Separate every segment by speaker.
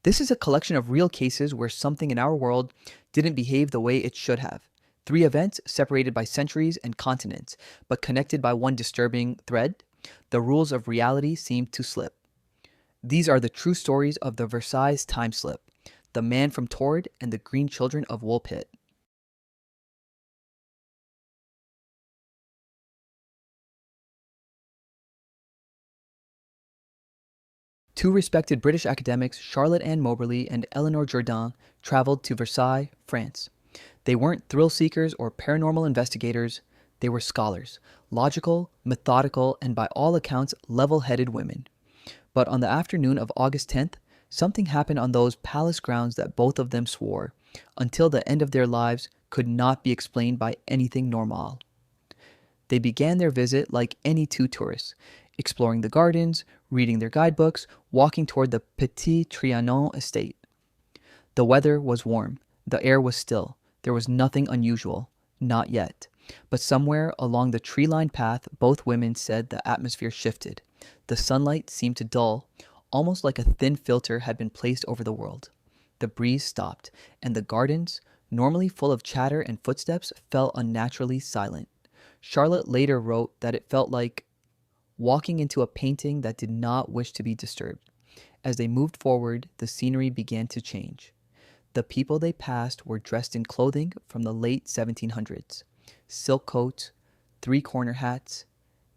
Speaker 1: This is a collection of real cases where something in our world didn't behave the way it should have. Three events separated by centuries and continents, but connected by one disturbing thread. The rules of reality seemed to slip. These are the true stories of the Versailles time slip, the man from Tord, and the green children of Woolpit. Two respected British academics, Charlotte Ann Moberly and Eleanor Jourdain, traveled to Versailles, France. They weren't thrill seekers or paranormal investigators, they were scholars, logical, methodical, and by all accounts, level headed women. But on the afternoon of August 10th, something happened on those palace grounds that both of them swore, until the end of their lives, could not be explained by anything normal. They began their visit like any two tourists, exploring the gardens, reading their guidebooks, walking toward the Petit Trianon estate. The weather was warm, the air was still, there was nothing unusual, not yet. But somewhere along the tree-lined path, both women said the atmosphere shifted. The sunlight seemed to dull, almost like a thin filter had been placed over the world. The breeze stopped, and the gardens, normally full of chatter and footsteps, felt unnaturally silent. Charlotte later wrote that it felt like walking into a painting that did not wish to be disturbed. As they moved forward, the scenery began to change. The people they passed were dressed in clothing from the late 1700s. Silk coats, three-corner hats,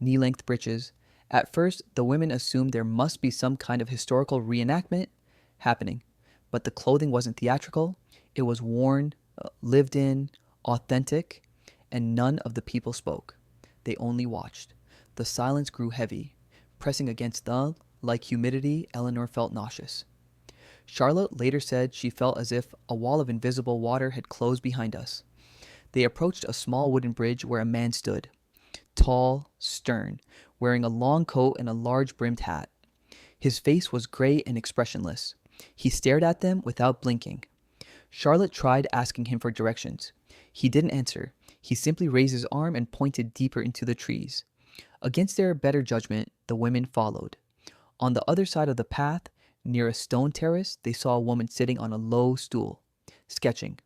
Speaker 1: knee-length breeches. At first, the women assumed there must be some kind of historical reenactment happening, but the clothing wasn't theatrical. It was worn, lived in, authentic, and none of the people spoke. They only watched. The silence grew heavy. Pressing against them, like humidity, Eleanor felt nauseous. Charlotte later said she felt as if a wall of invisible water had closed behind us. They approached a small wooden bridge where a man stood, tall, stern, wearing a long coat and a large brimmed hat. His face was gray and expressionless. He stared at them without blinking. Charlotte tried asking him for directions. He didn't answer. He simply raised his arm and pointed deeper into the trees. Against their better judgment, the women followed. On the other side of the path, near a stone terrace, they saw a woman sitting on a low stool, sketching.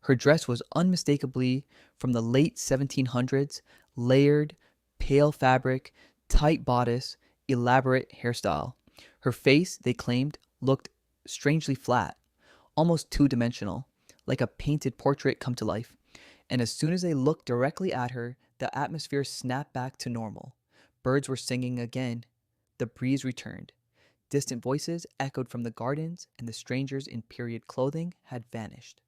Speaker 1: Her dress was unmistakably from the late 1700s, layered, pale fabric, tight bodice, elaborate hairstyle. Her face, they claimed, looked strangely flat, almost two-dimensional, like a painted portrait come to life. And as soon as they looked directly at her, the atmosphere snapped back to normal. Birds were singing again. The breeze returned. Distant voices echoed from the gardens, and the strangers in period clothing had vanished.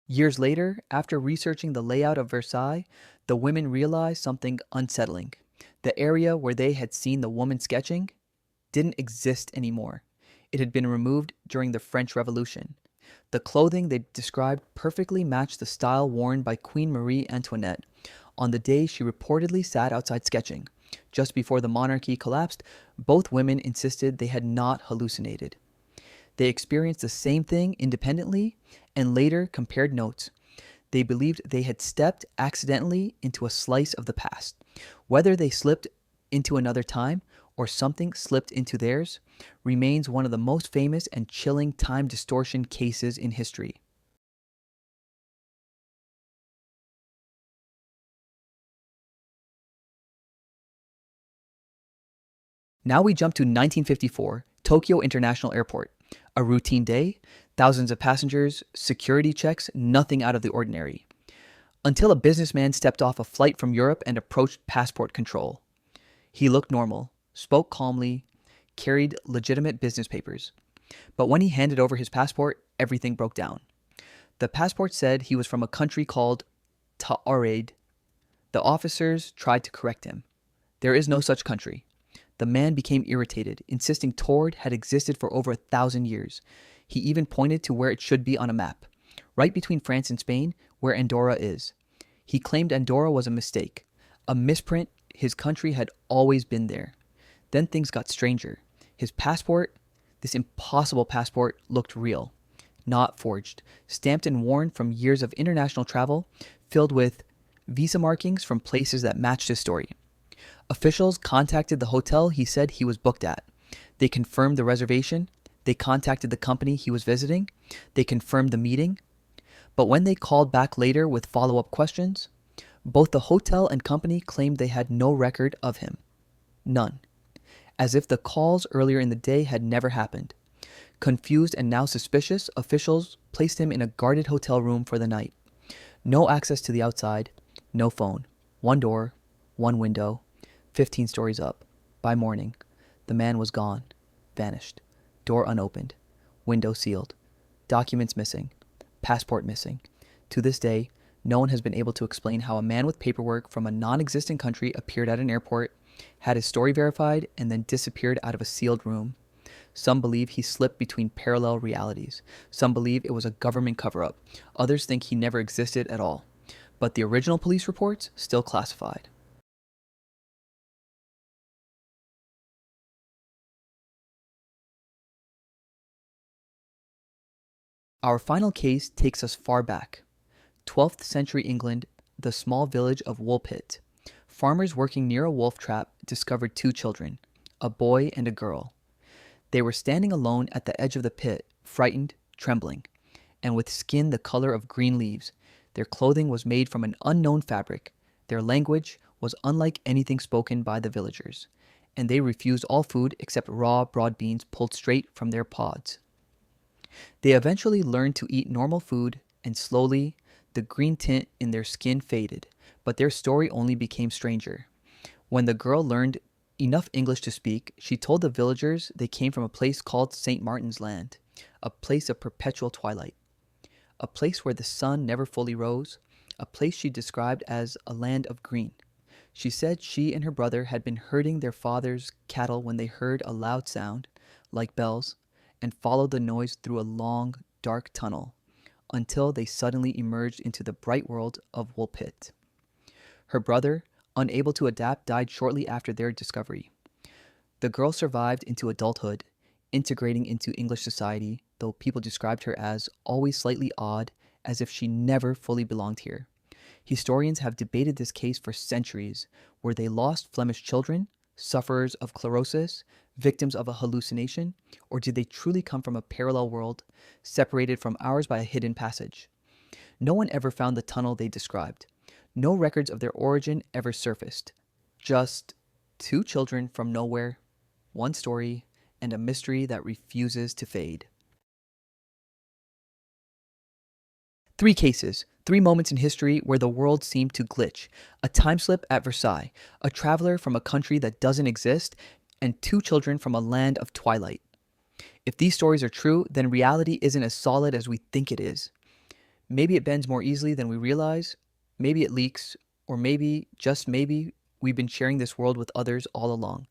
Speaker 1: Years later, after researching the layout of Versailles, the women realized something unsettling. The area where they had seen the woman sketching didn't exist anymore. It had been removed during the French Revolution. The clothing they described perfectly matched the style worn by Queen Marie Antoinette on the day she reportedly sat outside sketching. Just before the monarchy collapsed, both women insisted they had not hallucinated. They experienced the same thing independently and later compared notes. They believed they had stepped accidentally into a slice of the past. Whether they slipped into another time or something slipped into theirs remains one of the most famous and chilling time distortion cases in history. Now we jump to 1954, Tokyo International Airport. A routine day, thousands of passengers, security checks, nothing out of the ordinary. Until a businessman stepped off a flight from Europe and approached passport control. He looked normal, spoke calmly, carried legitimate business papers. But when he handed over his passport, everything broke down. The passport said he was from a country called Taoraid. The officers tried to correct him. There is no such country. The man became irritated, insisting Tord had existed for over 1,000 years. He even pointed to where it should be on a map, right between France and Spain, where Andorra is. He claimed Andorra was a mistake, a misprint. His country had always been there. Then things got stranger. His passport, this impossible passport, looked real, not forged, stamped and worn from years of international travel, filled with visa markings from places that matched his story. Officials contacted the hotel he said he was booked at. They confirmed the reservation. They contacted the company he was visiting. They confirmed the meeting. But when they called back later with follow-up questions, both the hotel and company claimed they had no record of him. None. As if the calls earlier in the day had never happened. Confused and now suspicious, officials placed him in a guarded hotel room for the night. No access to the outside, no phone. One door, one window, 15 stories up. By morning, the man was gone, vanished. Door unopened, window sealed, documents missing, passport missing. To this day, no one has been able to explain how a man with paperwork from a non-existent country appeared at an airport, had his story verified, and then disappeared out of a sealed room. Some believe he slipped between parallel realities. Some believe it was a government cover-up. Others think he never existed at all. But the original police reports still classified. Our final case takes us far back. 12th century England, the small village of Woolpit. Farmers working near a wolf trap discovered two children, a boy and a girl. They were standing alone at the edge of the pit, frightened, trembling, and with skin the color of green leaves. Their clothing was made from an unknown fabric. Their language was unlike anything spoken by the villagers, and they refused all food except raw broad beans pulled straight from their pods. They eventually learned to eat normal food, and slowly the green tint in their skin faded, but their story only became stranger. When the girl learned enough English to speak, she told the villagers they came from a place called St. Martin's Land, a place of perpetual twilight, a place where the sun never fully rose, a place she described as a land of green. She said she and her brother had been herding their father's cattle when they heard a loud sound, like bells, and followed the noise through a long, dark tunnel, until they suddenly emerged into the bright world of Woolpit. Her brother, unable to adapt, died shortly after their discovery. The girl survived into adulthood, integrating into English society, though people described her as always slightly odd, as if she never fully belonged here. Historians have debated this case for centuries. Were they lost Flemish children, sufferers of sclerosis, victims of a hallucination, or did they truly come from a parallel world, separated from ours by a hidden passage? No one ever found the tunnel they described. No records of their origin ever surfaced. Just two children from nowhere, one story, and a mystery that refuses to fade. 3 cases, 3 moments in history where the world seemed to glitch. A time slip at Versailles, a traveler from a country that doesn't exist, and 2 children from a land of twilight. If these stories are true, then reality isn't as solid as we think it is. Maybe it bends more easily than we realize. Maybe it leaks, or maybe, just maybe, we've been sharing this world with others all along.